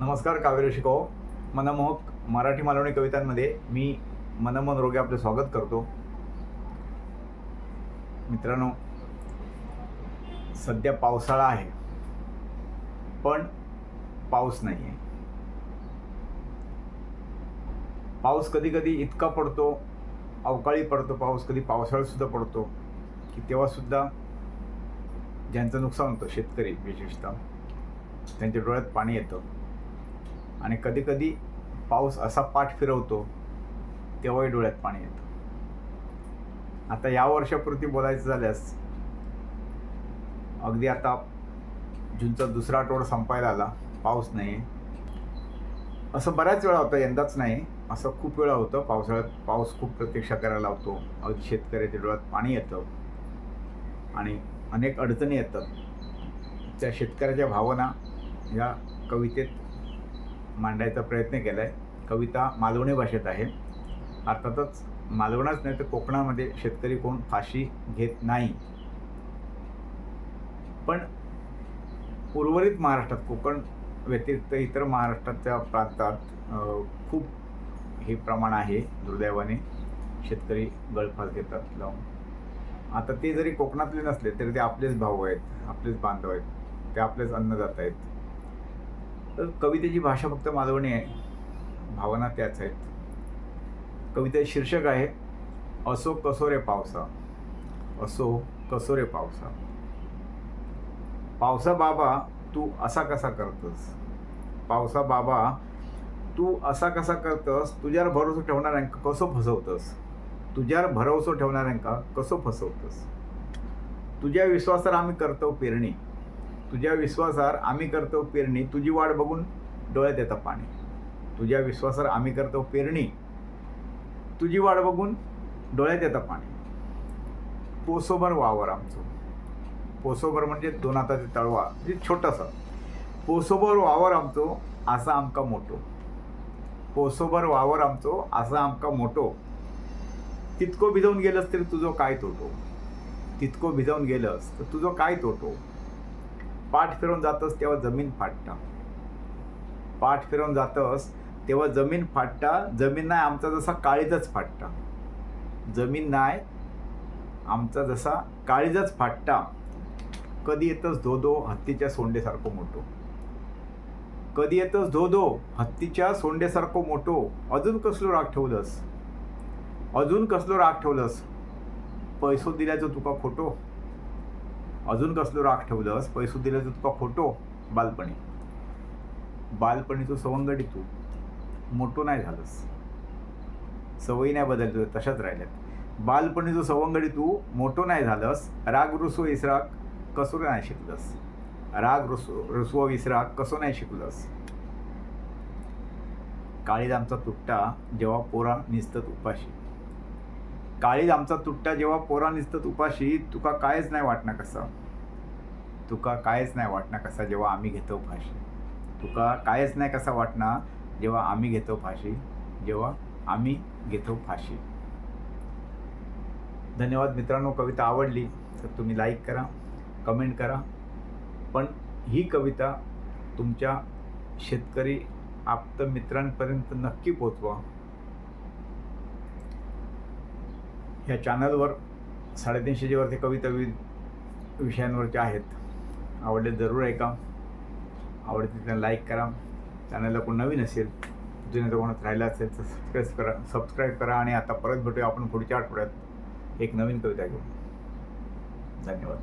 नमस्कार काव्य शिको मनमोहक मराठी मालवणी कवितांमध्ये मी मनमोहन रोगे आपले स्वागत करतो. मित्रांनो, सध्या पावसाळा आहे पण पाऊस नाही आहे. पाऊस कधी कधी इतका पडतो, अवकाळी पडतो पाऊस, कधी पावसाळ्यातसुद्धा पडतो की तेव्हासुद्धा ज्यांचं नुकसान होतं, शेतकरी विशेषतः, त्यांच्या डोळ्यात पाणी येतं. आणि कधी कधी पाऊस असा पाठ फिरवतो तेव्हाही डोळ्यात पाणी येतं. आता या वर्षापुरती बोलायचं झाल्यास, अगदी आता जूनचा दुसरा आठवडा संपायला आला, पाऊस नाही. असं बऱ्याच वेळा होतं, यंदाच नाही, असं खूप वेळा होतं. पावसाळ्यात पाऊस खूप प्रतीक्षा करायला लावतो, अगदी शेतकऱ्याच्या डोळ्यात पाणी येतं आणि अनेक अडचणी येतात. त्या शेतकऱ्याच्या भावना या कवितेत मांडायचा प्रयत्न केला आहे. कविता मालवणी भाषेत आहे. अर्थातच मालवणच नाही तर कोकणामध्ये शेतकरी कोण फाशी घेत नाही, पण उर्वरित महाराष्ट्रात, कोकण व्यतिरिक्त इतर महाराष्ट्राच्या प्रांतात खूप हे प्रमाण आहे. दुर्दैवाने शेतकरी गळफास घेतात लावून. आता ते जरी कोकणातले नसले तरी ते आपलेच भाऊ आहेत, आपलेच बांधव आहेत, ते आपलेच अन्नदाता आहेत. तर कवितेची भाषा फक्त मालवणी आहे, भावना त्याच आहेत. कवितेचे शीर्षक आहे असो कसो रे पावसा. असो कसो रे पावसा. पावसा बाबा तू असा कसा करतस. पावसा बाबा तू असा कसा करतस. तुझ्यावर भरोसा ठेवणाऱ्यांका कसो फसवतस. तुझ्यावर भरोसा ठेवणाऱ्यांका कसो फसवतस. तुझ्या विश्वासावर आम्ही करतो पेरणी. तुझ्या विश्वासावर आम्ही करतो पेरणी. तुझी वाट बघून डोळ्यात येतं पाणी. तुझ्या विश्वासावर आम्ही करतो पेरणी. तुझी वाट बघून डोळ्यात येतं पाणी. पोसोभर वावर आमचं. पोसोभर म्हणजे 2 हाताचा तळवा, म्हणजे छोटासा. पोसोभर वावर आमचो असा आमका मोठो. पोसोभर वावर आमचो असा आमका मोठो. तितको भिजवून गेलंस तरी तुझं काय तोटो. तितको भिजवून गेलंस तर तुझं काय तोटो. पाठ फिरवून जातस तेव्हा जमीन फाटता. पाठ फिरवून जातस तेव्हा जमीन फाटता. जमीन नाही आमचा जसा काळीजच फाटता. जमीन नाही आमचा जसा काळीजच फाटता. कधी येतस धोधो हत्तीच्या सोंडेसारखं मोठो. कधी येतस धोधो हत्तीच्या सोंडेसारखं मोठो. अजून कसलो राग ठेवलंस. अजून कसलो राग ठेवलंस. पैसो दिल्याचं तुका खोटो. अजून कसलो राग ठेवलंस. पैसो दिल्याचं तुका खोटो. बालपणी. बालपणी तू सवंगडी, तू मोठो नाही झालंस. सवयी नाही बदलतो, तशाच राहिल्यात. बालपणी तू सवंगडी, तू मोठो नाही झालंस. राग रुसो विसराक कसो नाही शिकलंस. राग रुसवो विसराक कसो नाही शिकलंस. काळीज आमचा तुट्टा जेव्हा पोरा निसतत उपाशी. काळीज आमचा तुट्टा जेव्हा पोरा निसतत उपाशी. तुका कायच नाही वाटणं कसा. तुका कायच नाही वाटणं कसा जेव्हा आम्ही घेतो फाशी. तुका कायच नाही कसा वाटणं जेव्हा आम्ही घेतो फाशी. जेव्हा आम्ही घेतो फाशी. धन्यवाद मित्रांनो. कविता आवडली तर तुम्ही लाईक करा, कमेंट करा, पण ही कविता तुमच्या शेतकरी आप्त मित्रांपर्यंत नक्की पोचवा. ह्या चॅनलवर 350 वरती कविता विविध विषयांवरच्या आहेत. आवडले जरूर ऐका. आवडते त्यांना लाईक करा. चॅनलला कोण नवीन असेल, जुन्या कोणात राहिला असेल तर सबस्क्राईब करा. आणि आता परत भेटूया आपण पुढच्या आठवड्यात एक नवीन कविता घेऊन. धन्यवाद.